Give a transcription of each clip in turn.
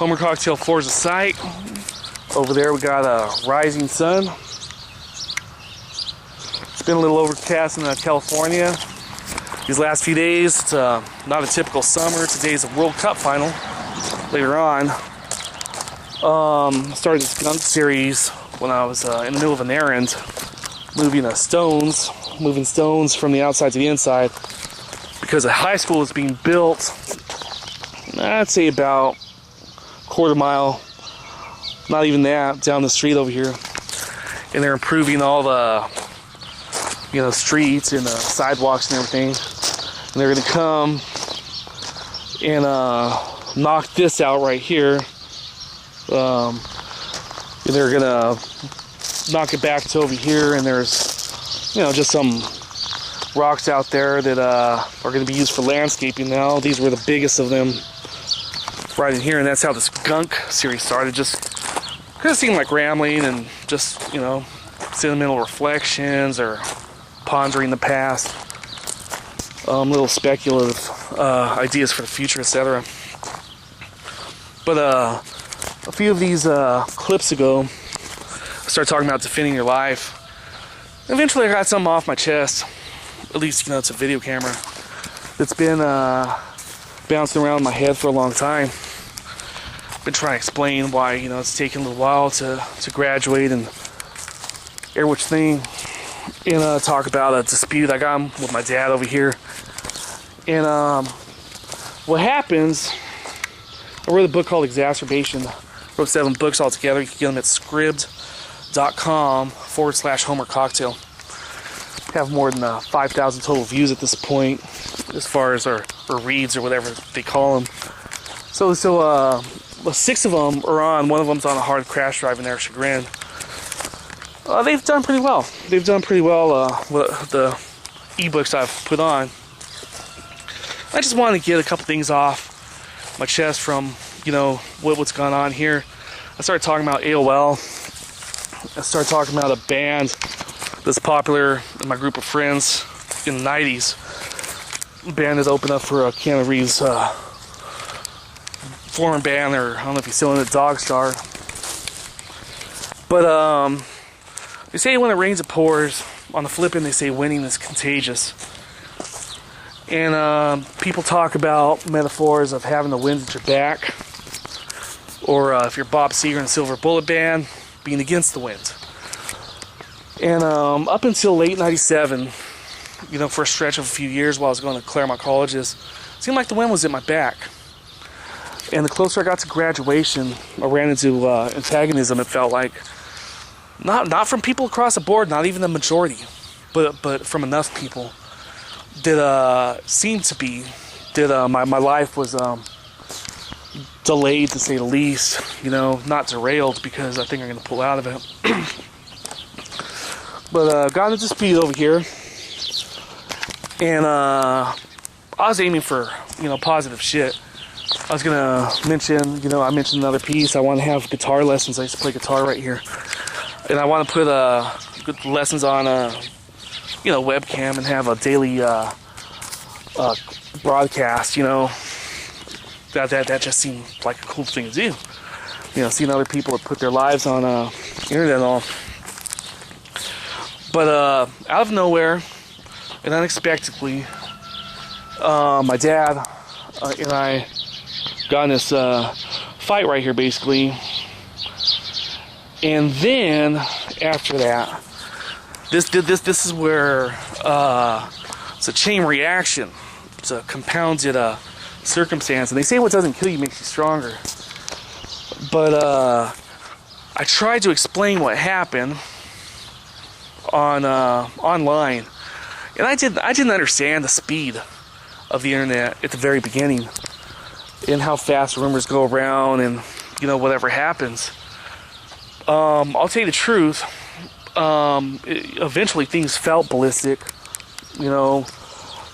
Homer Cocktail Forza site. Over there we got a rising sun. It's been a little overcast in California these last few days. It's not a typical summer. Today's a World Cup final. Later on, I started this Gunk series when I was in the middle of an errand, moving stones from the outside to the inside, because a high school is being built, I'd say about a quarter mile, not even that, down the street over here. And they're improving all the streets and the sidewalks and everything. And they're gonna come and knock this out right here. And they're gonna knock it back to over here, and there's just some rocks out there that are going to be used for landscaping now. These were the biggest of them right in here, and that's how this Gunk series started. Just kind of seemed like rambling and just sentimental reflections or pondering the past, little speculative ideas for the future, etc. But a few of these clips ago, I started talking about defending your life. Eventually I got something off my chest. At least, it's a video camera that's been bouncing around my head for a long time. Been trying to explain why, it's taken a little while to graduate and air which thing. And talk about a dispute I got with my dad over here. And what happens, I wrote a book called Exacerbation. Wrote 7 books altogether. You can get them at scribd.com/Homer Cocktail. Have more than 5,000 total views at this point, as far as or reads or whatever they call them. So 6 of them are on. One of them's on a hard crash drive in their chagrin. They've done pretty well. They've done pretty well with the ebooks I've put on. I just wanted to get a couple things off my chest from what's gone on here. I started talking about AOL. I started talking about a band that's popular in my group of friends in the 90s. A band that opened up for Keanu Reeves' former band, or I don't know if he's still in it, Dog Star. But they say when it rains it pours. On the flip end, they say winning is contagious. And people talk about metaphors of having the wind at your back, or if you're Bob Seger and Silver Bullet Band, being against the wind. And up until late '97, for a stretch of a few years while I was going to Claremont colleges, it seemed like the wind was at my back. And the closer I got to graduation, I ran into antagonism, it felt like. Not from people across the board, not even the majority, but from enough people that seemed to be that my life was delayed, to say the least. Not derailed, because I think I'm going to pull out of it. But got in a dispute over here, and I was aiming for positive shit. I was gonna mention, I mentioned another piece. I want to have guitar lessons. I used to play guitar right here, and I want to put good lessons on webcam and have a daily broadcast. That just seemed like a cool thing to do. Seeing other people that put their lives on internet and all. But out of nowhere and unexpectedly, my dad and I got in this fight right here, basically. And then after that, this is where it's a chain reaction. It's a compounded circumstance, and they say what doesn't kill you makes you stronger. But I tried to explain what happened on online, and I didn't understand the speed of the internet at the very beginning, and how fast rumors go around, and whatever happens. I'll tell you the truth. Eventually things felt ballistic, in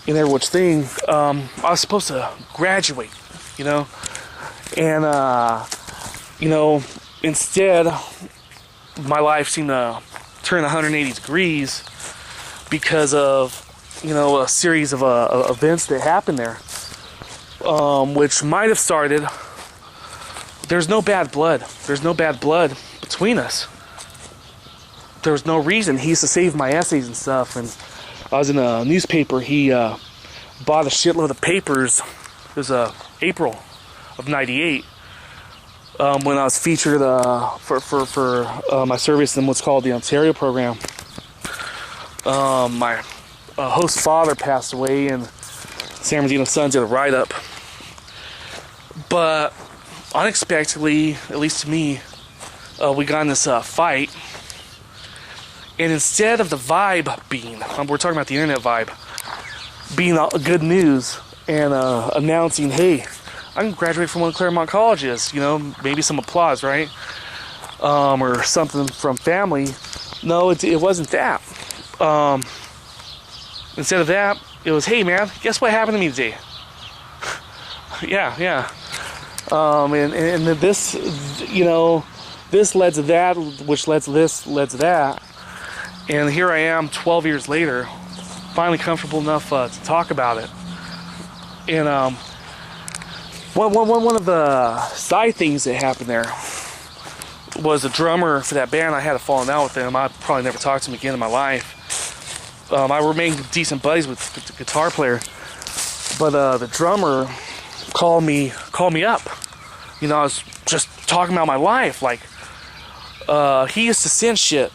every which thing. I was supposed to graduate, and instead my life seemed to turn 180 degrees because of a series of events that happened there, which might have started there's no bad blood. There's no bad blood between us. There was no reason. He used to save my essays and stuff, and I was in a newspaper. He bought a shitload of papers. It was April of '98 when I was featured for my service in what's called the Ontario program. My host father passed away, and San Bernardino Sun did a write-up. But unexpectedly, at least to me, we got in this fight. And instead of the vibe being, we're talking about the internet vibe, being good news and announcing, hey, I can graduate from one of Claremont colleges, maybe some applause, right? Or something from family. No, it wasn't that. Instead of that, it was, hey man, guess what happened to me today? yeah. And this, this led to that, which led to this, led to that. And here I am 12 years later, finally comfortable enough to talk about it. And one of the side things that happened there was the drummer for that band. I had a falling out with him. I'd probably never talk to him again in my life. I remained decent buddies with the guitar player, but the drummer called me up. I was just talking about my life. Like, he used to send shit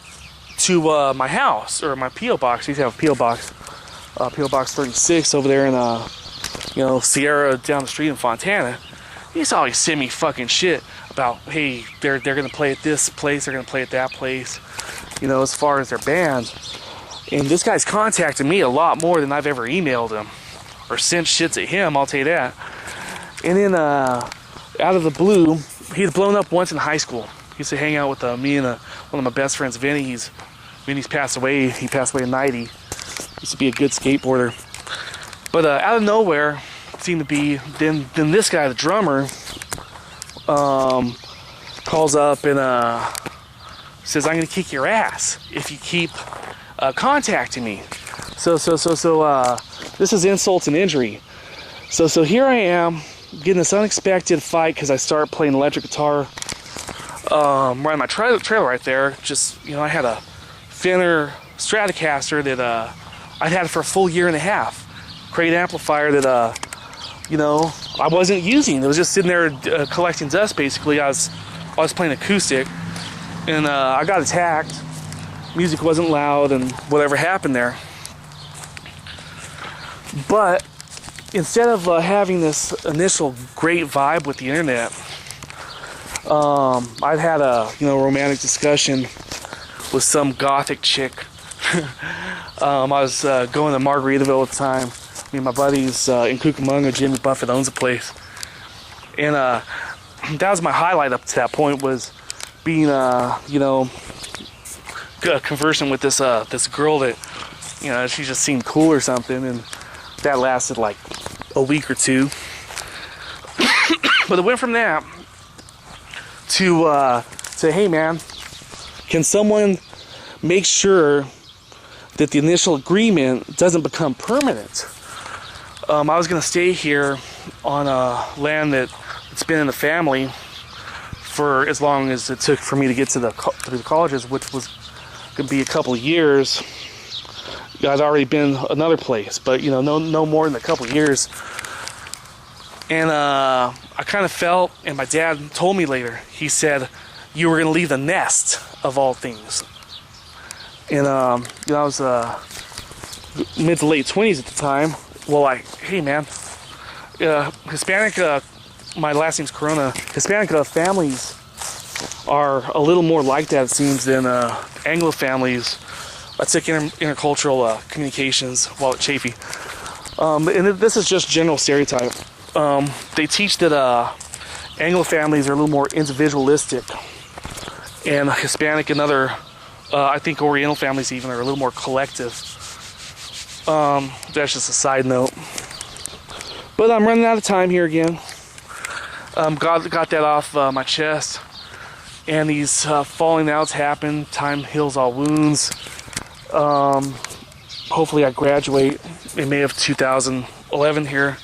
to my house or my P.O. box. We used to have a P.O. box, P.O. Box 36 over there in Sierra down the street in Fontana. He used to always send me fucking shit about, hey, they're gonna play at this place, they're gonna play at that place, as far as their band. And this guy's contacted me a lot more than I've ever emailed him or sent shit to him, I'll tell you that. And then out of the blue, he had blown up once in high school. He used to hang out with me and one of my best friends, Vinny. Vinny's passed away. He passed away in '90. Used to be a good skateboarder. But out of nowhere, it seemed to be, then this guy, the drummer, calls up and says, I'm going to kick your ass if you keep contacting me. So this is insult to injury. So here I am, getting this unexpected fight because I started playing electric guitar. Running my trailer right there. Just, I had a Fender Stratocaster that I'd had for a full year and a half. Great amplifier that I wasn't using. It was just sitting there collecting dust. Basically, I was playing acoustic, and I got attacked. Music wasn't loud, and whatever happened there. But instead of having this initial great vibe with the internet, I'd had a romantic discussion with some gothic chick. I was going to Margaritaville at the time. Me and my buddies in Cucamonga. Jimmy Buffett owns a place, and that was my highlight up to that point, was being conversing with this girl that she just seemed cool or something, and that lasted like a week or two. But it went from that to hey man, can someone make sure that the initial agreement doesn't become permanent? I was going to stay here on land that's been in the family for as long as it took for me to get to the colleges, which was going to be a couple of years. I'd already been another place, but no more than a couple of years. And I kind of felt, and my dad told me later, he said, you were going to leave the nest of all things. And I was mid to late 20s at the time. Well, hey man, Hispanic, my last name's Corona. Hispanic families are a little more like that, it seems, than Anglo families. I took intercultural communications while at Chafee. And this is just general stereotype. They teach that Anglo families are a little more individualistic, and Hispanic and other, I think Oriental families even, are a little more collective. That's just a side note. But I'm running out of time here again. Got that off my chest. And these falling outs happen. Time heals all wounds. Hopefully I graduate in May of 2011 here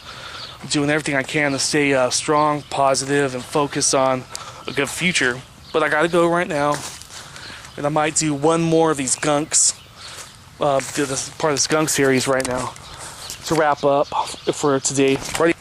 doing everything I can to stay strong, positive, and focused on a good future. But I gotta go right now, and I might do one more of these gunks, this part of this gunk series right now, to wrap up for today. Ready?